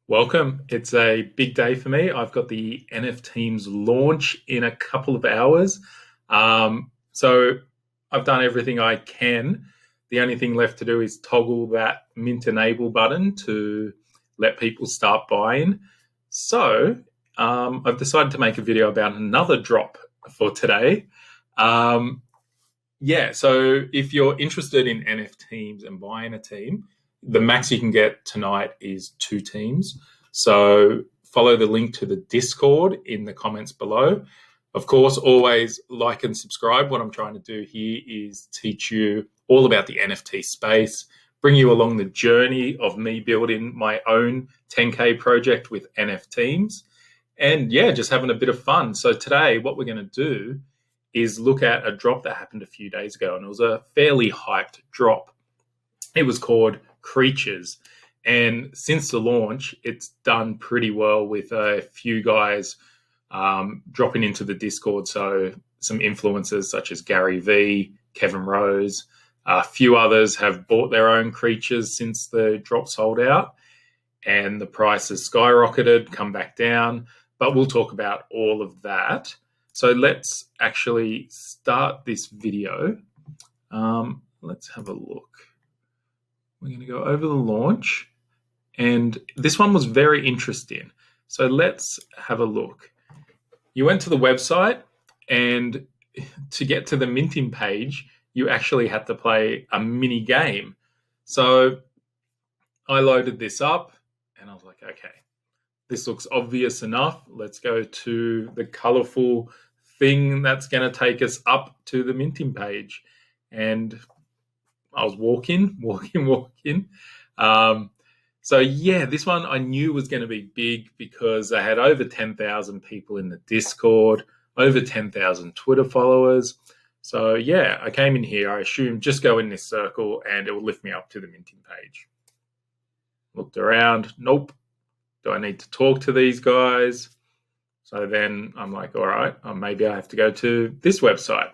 Welcome. It's a big day for me. I've got the NF Teams launch in a couple of hours. So I've done everything I can. The only thing left to do is toggle that Mint Enable button to let people start buying. So I've decided to make a video about another drop for today. Um, so if you're interested in NF Teams and buying a team, the max you can get tonight is 2 teams. So follow the link to the Discord in the comments below. Of course, always like and subscribe. What I'm trying to do here is teach you all about the NFT space, bring you along the journey of me building my own 10K project with NF Teams, and just having a bit of fun. So today, what we're going to do is look at a drop that happened a few days ago, and it was a fairly hyped drop. It was called Creatures, and since the launch, it's done pretty well with a few guys dropping into the Discord. So some influencers such as Gary Vee, Kevin Rose, a few others have bought their own creatures since the drop sold out, and the price has skyrocketed, come back down. But we'll talk about all of that. So let's actually start this video. Let's have a look. We're going to go over the launch, and this one was very interesting. So let's have a look. You went to the website, and to get to the minting page, you actually had to play a mini game. So I loaded this up, and I was like, okay, this looks obvious enough. Let's go to the colorful thing that's going to take us up to the minting page. And I was walking. This one I knew was going to be big because I had over 10,000 people in the Discord, over 10,000 Twitter followers. So I came in here. I assumed just go in this circle and it will lift me up to the minting page. Looked around. Nope. Do I need to talk to these guys? So then I'm like, all right, maybe I have to go to this website.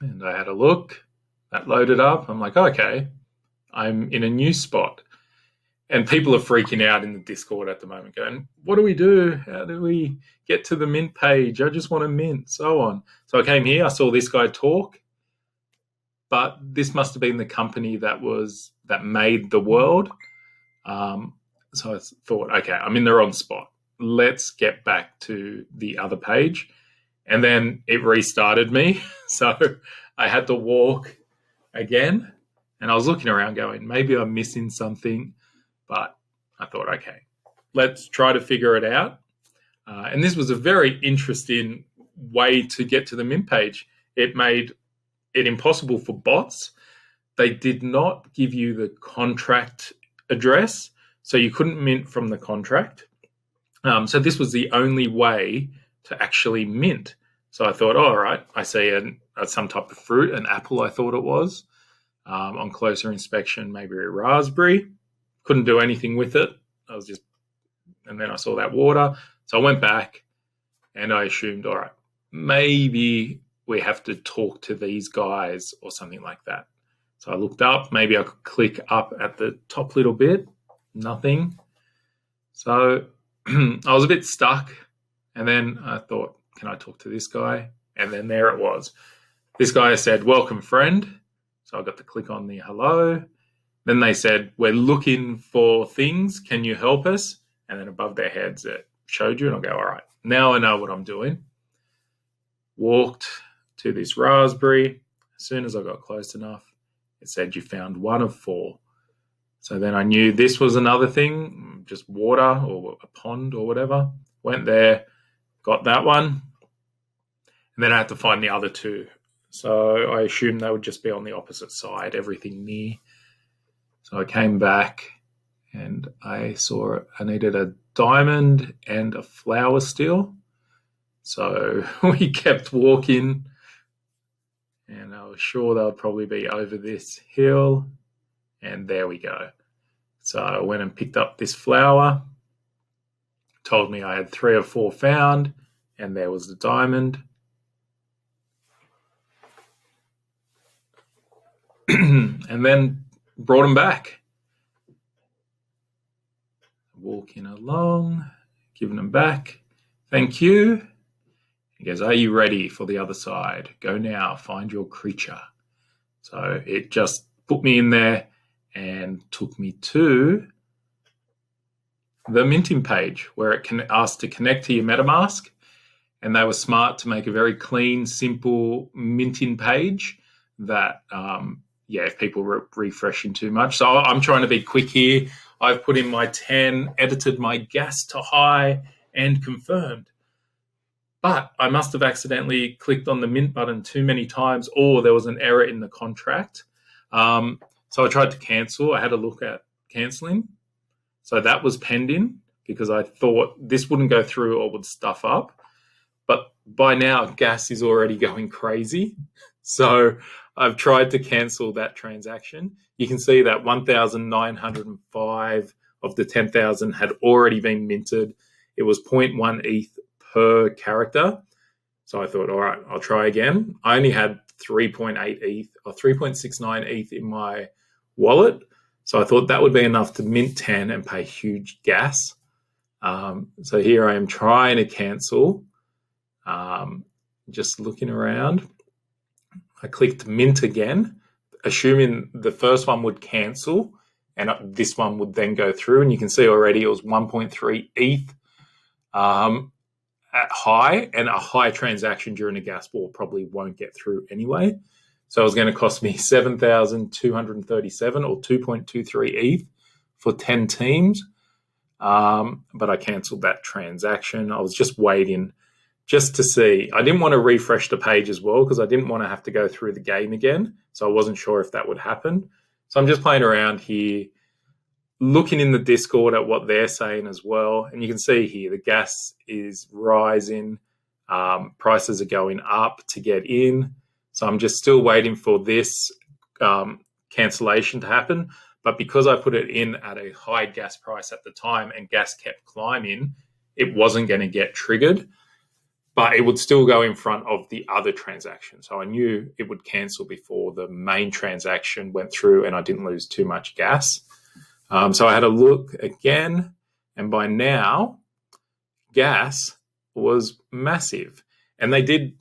And I had a look. That loaded up. I'm like, okay, I'm in a new spot. And people are freaking out in the Discord at the moment going, what do we do? How do we get to the mint page? I just want to mint, so on. So I came here. I saw this guy talk. But this must have been the company that made the world. So I thought, okay, I'm in the wrong spot. Let's get back to the other page. And then it restarted me. So I had to walk again. And I was looking around going, maybe I'm missing something. But I thought, okay, let's try to figure it out. And this was a very interesting way to get to the mint page. It made it impossible for bots. They did not give you the contract address, so you couldn't mint from the contract. So this was the only way to actually mint. So I thought, all right, I see some type of fruit, an apple I thought it was. On closer inspection, maybe a raspberry. Couldn't do anything with it. And then I saw that water. So I went back and I assumed, all right, maybe we have to talk to these guys or something like that. So I looked up, maybe I could click up at the top little bit, nothing. So I was a bit stuck. And then I thought, can I talk to this guy? And then there it was. This guy said, welcome, friend. So I got to click on the hello. Then they said, we're looking for things. Can you help us? And then above their heads, it showed you. And I'll go, all right, now I know what I'm doing. Walked to this raspberry. As soon as I got close enough, it said you found one of 4. So then I knew this was another thing, just water or a pond or whatever. Went there, got that one. And then I had to find the other 2. So I assumed they would just be on the opposite side, everything near. So I came back and I saw I needed a diamond and a flower still. So we kept walking, and I was sure they would probably be over this hill. And there we go. So I went and picked up this flower, told me I had 3 or 4 found, and there was the diamond. And then brought them back. walking along, giving them back. Thank you. He goes, are you ready for the other side? Go now, find your creature. So it just put me in there and took me to the minting page where it can ask to connect to your MetaMask. And they were smart to make a very clean, simple minting page that, if people were refreshing too much. So I'm trying to be quick here. I've put in my 10, edited my gas to high, and confirmed. But I must have accidentally clicked on the mint button too many times, or there was an error in the contract. So I tried to cancel. I had a look at canceling. So that was pending because I thought this wouldn't go through or would stuff up. But by now, gas is already going crazy. So I've tried to cancel that transaction. You can see that 1,905 of the 10,000 had already been minted. It was 0.1 ETH per character. So I thought, all right, I'll try again. I only had 3.8 ETH or 3.69 ETH in my wallet. So I thought that would be enough to mint 10 and pay huge gas. So here I am trying to cancel. Just looking around. I clicked mint again, assuming the first one would cancel and this one would then go through. And you can see already it was 1.3 ETH at high, and a high transaction during a gas war probably won't get through anyway. So it was going to cost me 7,237 or 2.23 ETH for 10 teams. But I cancelled that transaction. I was just waiting just to see. I didn't want to refresh the page as well because I didn't want to have to go through the game again. So I wasn't sure if that would happen. So I'm just playing around here, looking in the Discord at what they're saying as well. And you can see here the gas is rising. Prices are going up to get in. So I'm just still waiting for this cancellation to happen. But because I put it in at a high gas price at the time and gas kept climbing, it wasn't going to get triggered. But it would still go in front of the other transaction. So I knew it would cancel before the main transaction went through and I didn't lose too much gas. So I had a look again, and by now, gas was massive. And they did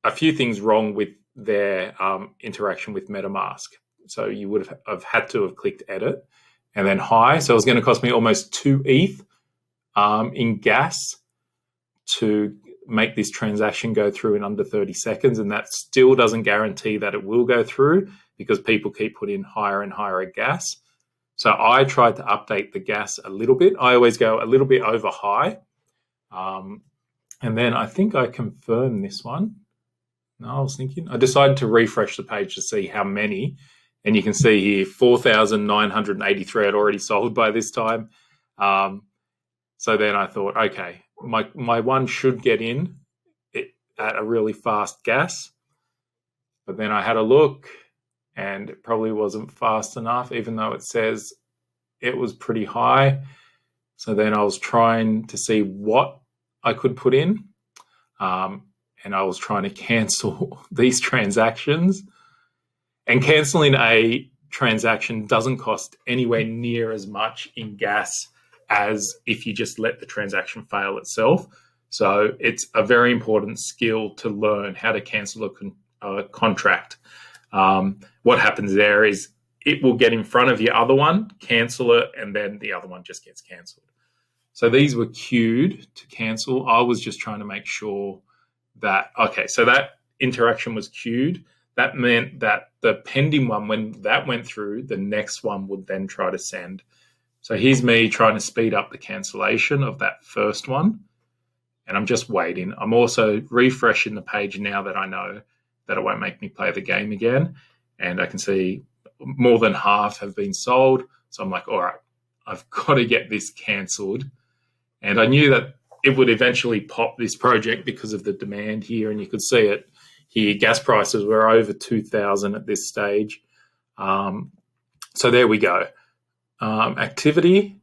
a few things wrong with their interaction with MetaMask. So you would have had to have clicked edit and then high. So it was going to cost me almost 2 ETH in gas to make this transaction go through in under 30 seconds. And that still doesn't guarantee that it will go through because people keep putting higher and higher gas. So I tried to update the gas a little bit. I always go a little bit over high. And then I think I confirmed this one. No, I was thinking. I decided to refresh the page to see how many. And you can see here 4,983 had already sold by this time. So then I thought, okay, my one should get in at a really fast gas. But then I had a look and it probably wasn't fast enough, even though it says it was pretty high. So then I was trying to see what I could put in. And I was trying to cancel these transactions. And canceling a transaction doesn't cost anywhere near as much in gas as if you just let the transaction fail itself. So it's a very important skill to learn how to cancel a contract. What happens there is it will get in front of your other one, cancel it, and then the other one just gets cancelled. So these were queued to cancel. I was just trying to make sure that, okay, so that interaction was queued. That meant that the pending one, when that went through, the next one would then try to send. So here's me trying to speed up the cancellation of that first one. And I'm just waiting. I'm also refreshing the page now that I know that it won't make me play the game again. And I can see more than half have been sold. So I'm like, all right, I've got to get this cancelled. And I knew that it would eventually pop this project because of the demand here. And you could see it here. Gas prices were over 2,000 at this stage. So there we go. Activity,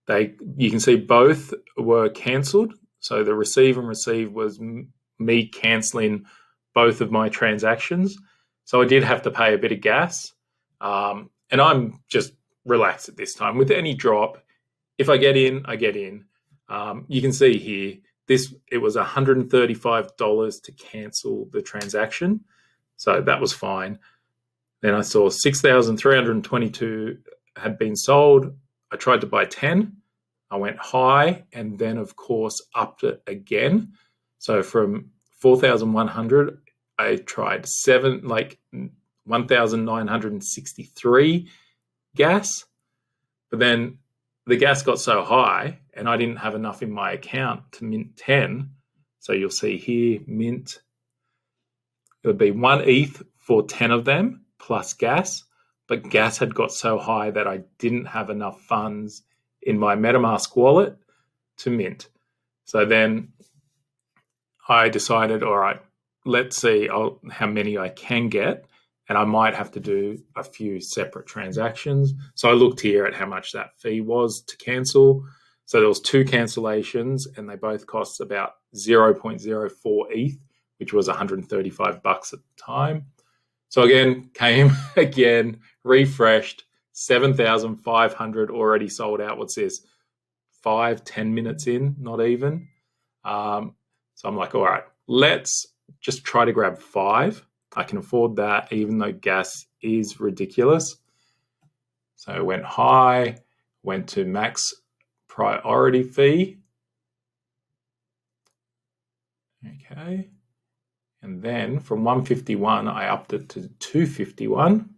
you can see both were cancelled. So the receive and receive was me cancelling both of my transactions. So I did have to pay a bit of gas. And I'm just relaxed at this time. With any drop, if I get in, I get in. You can see here, it was $135 to cancel the transaction. So that was fine. Then I saw 6,322 had been sold. I tried to buy 10. I went high and then, of course, upped it again. So from 4,100, I tried 1,963 gas. But then the gas got so high and I didn't have enough in my account to mint 10. So you'll see here, mint, it would be 1 ETH for 10 of them plus gas. But gas had got so high that I didn't have enough funds in my MetaMask wallet to mint. So then I decided, all right, let's see how many I can get. And I might have to do a few separate transactions. So I looked here at how much that fee was to cancel. So there was 2 cancellations and they both cost about 0.04 ETH, which was $135 at the time. So again, came again, refreshed, 7,500 already sold out. What's this? 5-10 minutes in, not even. So I'm like, all right, let's just try to grab 5. I can afford that, even though gas is ridiculous. So I went high, went to max priority fee. Okay. And then from 151, I upped it to 251.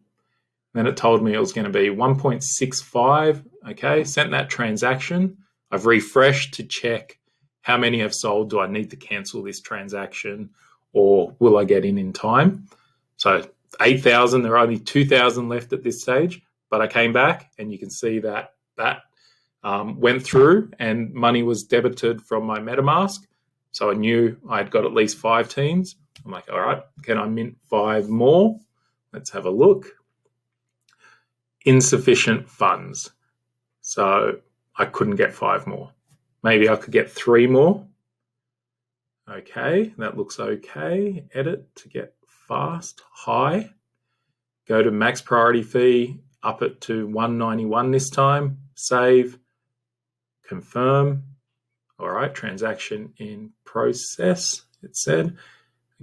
Then it told me it was going to be 1.65. Okay, sent that transaction. I've refreshed to check how many have sold. Do I need to cancel this transaction or will I get in time? So 8,000, there are only 2,000 left at this stage, but I came back and you can see that went through and money was debited from my MetaMask. So I knew I'd got at least 5 teams. I'm like, all right, can I mint 5 more? Let's have a look. Insufficient funds. So I couldn't get 5 more. Maybe I could get 3 more. Okay, that looks okay. Edit to get fast, high. Go to max priority fee, up it to 191 this time. Save, confirm. All right, transaction in process, it said.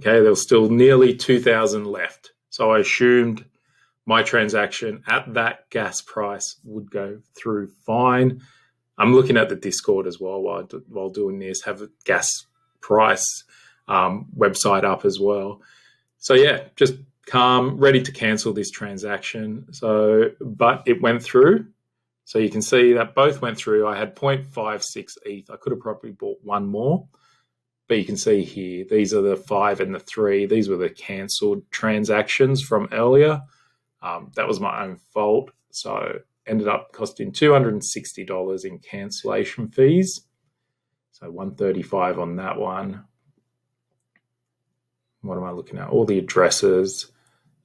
Okay, there was still nearly 2,000 left. So I assumed my transaction at that gas price would go through fine. I'm looking at the Discord as well while doing this, have a gas price website up as well. So yeah, just calm, ready to cancel this transaction. But it went through. So you can see that both went through. I had 0.56 ETH. I could have probably bought 1 more. But you can see here, these are the 5 and the 3. These were the cancelled transactions from earlier. That was my own fault. So ended up costing $260 in cancellation fees. So $135 on that one. What am I looking at? All the addresses.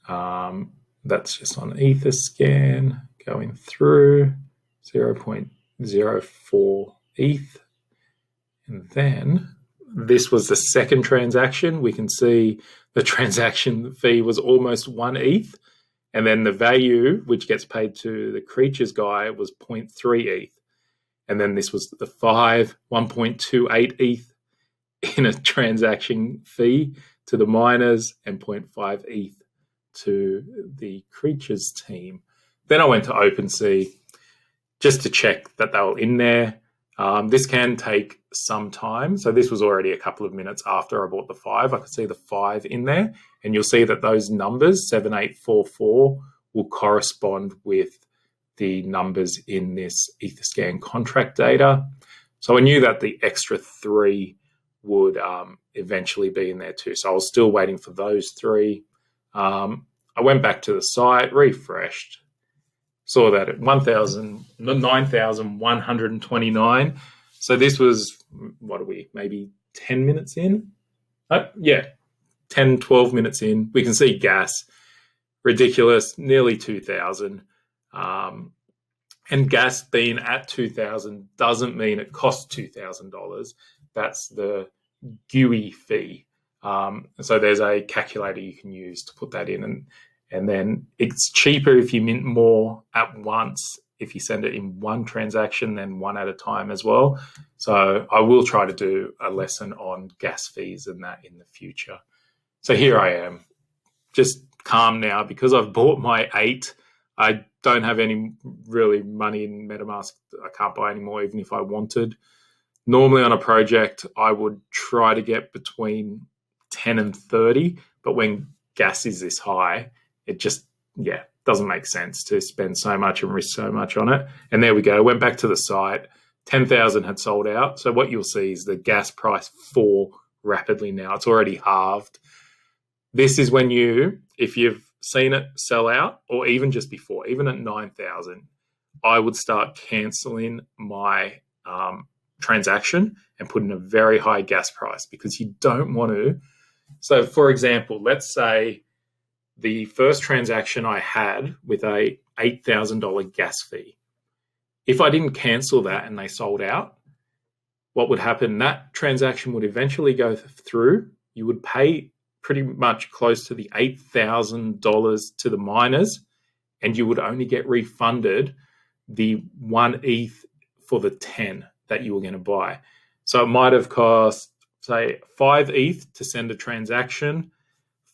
That's just on Etherscan going through 0.04 ETH. And then this was the second transaction. We can see the transaction fee was almost 1 ETH. And then the value, which gets paid to the creatures guy, was 0.3 ETH. And then this was the 1.28 ETH in a transaction fee to the miners and 0.5 ETH to the creatures team. Then I went to OpenSea just to check that they were in there. This can take some time. So this was already a couple of minutes after I bought the 5. I could see the 5 in there. And you'll see that those numbers, 7844, will correspond with the numbers in this Etherscan contract data. So I knew that the extra 3 would eventually be in there too. So I was still waiting for those 3. I went back to the site, refreshed, saw that at 9,129. So this was, what are we, maybe 10 minutes in? 10, 12 minutes in. We can see gas, ridiculous, nearly 2,000. And gas being at 2,000 doesn't mean it costs $2,000. That's the GUI fee. So there's a calculator you can use to put that in. And then it's cheaper if you mint more at once if you send it in one transaction, then one at a time as well. So I will try to do a lesson on gas fees and that in the future. So here I am, just calm now because I've bought my 8. I don't have any really money in MetaMask. I can't buy any more even if I wanted. Normally on a project, I would try to get between 10 and 30, but when gas is this high, it just, doesn't make sense to spend so much and risk so much on it. And there we go. Went back to the site. 10,000 had sold out. So what you'll see is the gas price fall rapidly now. It's already halved. This is when if you've seen it sell out, or even just before, even at 9,000, I would start canceling my transaction and put in a very high gas price because you don't want to. So for example, let's say the first transaction I had with a $8,000 gas fee. If I didn't cancel that and they sold out, what would happen? That transaction would eventually go through. You would pay pretty much close to the $8,000 to the miners, and you would only get refunded the 1 ETH for the 10 that you were going to buy. So it might have cost, say, 5 ETH to send a transaction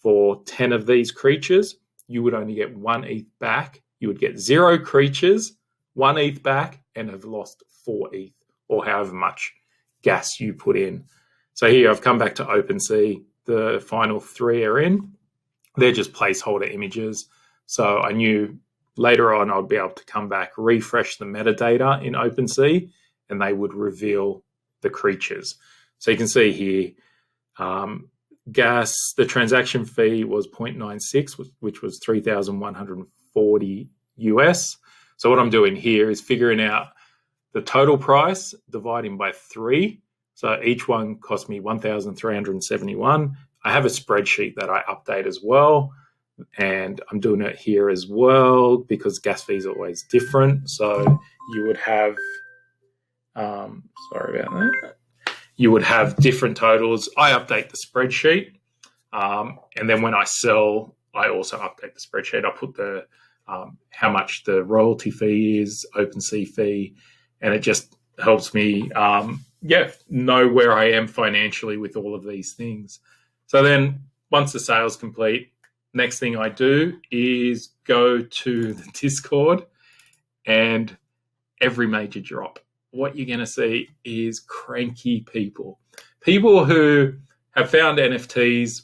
for 10 of these creatures. You would only get 1 ETH back. You would get 0 creatures, 1 ETH back, and have lost 4 ETH, or however much gas you put in. So here I've come back to OpenSea. The final 3 are in. They're just placeholder images. So I knew later on I'd be able to come back, refresh the metadata in OpenSea, and they would reveal the creatures. So you can see here, gas, the transaction fee was 0.96, which was 3,140 US. So what I'm doing here is figuring out the total price, dividing by 3. So each one cost me 1,371. I have a spreadsheet that I update as well, and I'm doing it here as well because gas fees are always different. So you would have, sorry about that. You would have different totals. I update the spreadsheet, and then when I sell, I also update the spreadsheet. I put the how much the royalty fee is, OpenSea fee, and it just helps me, know where I am financially with all of these things. So then once the sale's complete, next thing I do is go to the Discord, and every major drop, what you're going to see is cranky people who have found NFTs,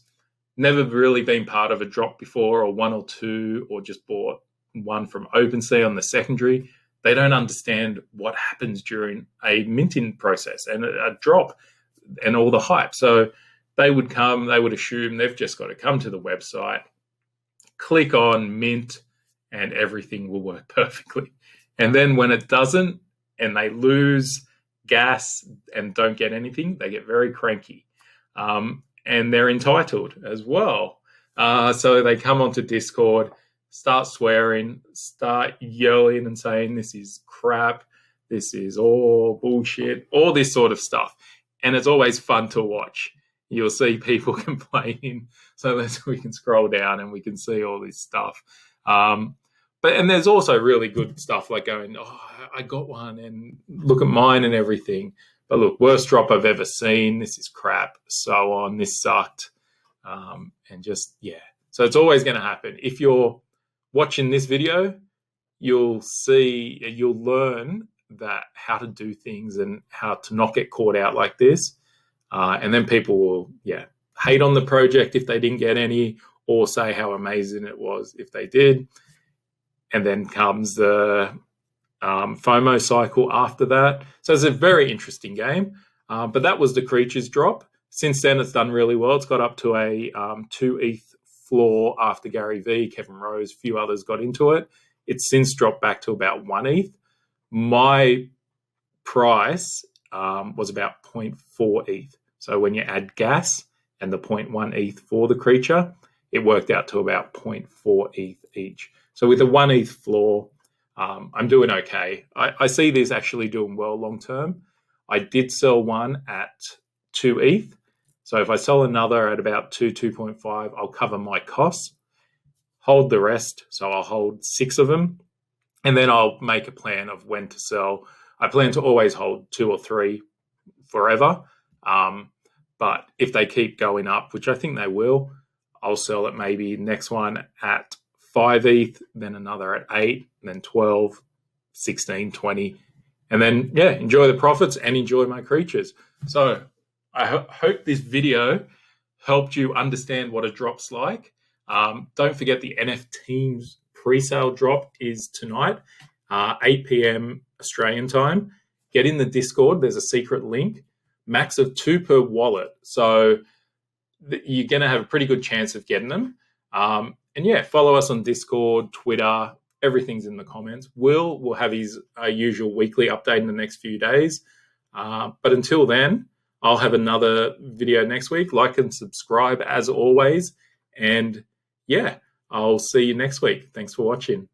never really been part of a drop before, or 1 or 2, or just bought one from OpenSea on the secondary. They don't understand what happens during a minting process and a drop and all the hype. So they would assume they've just got to come to the website, click on mint, and everything will work perfectly. And then when it doesn't, and they lose gas and don't get anything, they get very cranky. And they're entitled as well. So they come onto Discord, start swearing, start yelling and saying this is crap, this is all bullshit, all this sort of stuff. And it's always fun to watch. You'll see people complaining. So we can scroll down and we can see all this stuff. And there's also really good stuff like going, oh, I got one and look at mine and everything. But look, worst drop I've ever seen. This is crap. So on. This sucked. And just, yeah. So it's always going to happen. If you're watching this video, you'll learn that how to do things and how to not get caught out like this. And then people will, hate on the project if they didn't get any, or say how amazing it was if they did. And then comes the FOMO cycle after that. So it's a very interesting game. But that was the creatures drop. Since then, it's done really well. It's got up to a 2 ETH floor after Gary Vee, Kevin Rose, a few others got into it. It's since dropped back to about 1 ETH. My price was about 0.4 ETH. So when you add gas and the 0.1 ETH for the creature, it worked out to about 0.4 ETH each. So with a 1 ETH floor, I'm doing okay. I see this actually doing well long term. I did sell one at 2 ETH. So if I sell another at about 2.5, I'll cover my costs, hold the rest. So I'll hold 6 of them. and then I'll make a plan of when to sell. I plan to always hold 2 or 3 forever. But if they keep going up, which I think they will, I'll sell it maybe next one at 5 ETH, then another at 8, then 12, 16, 20. And then, yeah, enjoy the profits and enjoy my creatures. So I hope this video helped you understand what a drop's like. Don't forget the NFTs pre-sale drop is tonight, 8 p.m. Australian time. Get in the Discord. There's a secret link. Max of 2 per wallet. So you're going to have a pretty good chance of getting them. And yeah, follow us on Discord, Twitter. Everything's in the comments. Will have his usual weekly update in the next few days. But until then, I'll have another video next week. Like and subscribe as always. And yeah, I'll see you next week. Thanks for watching.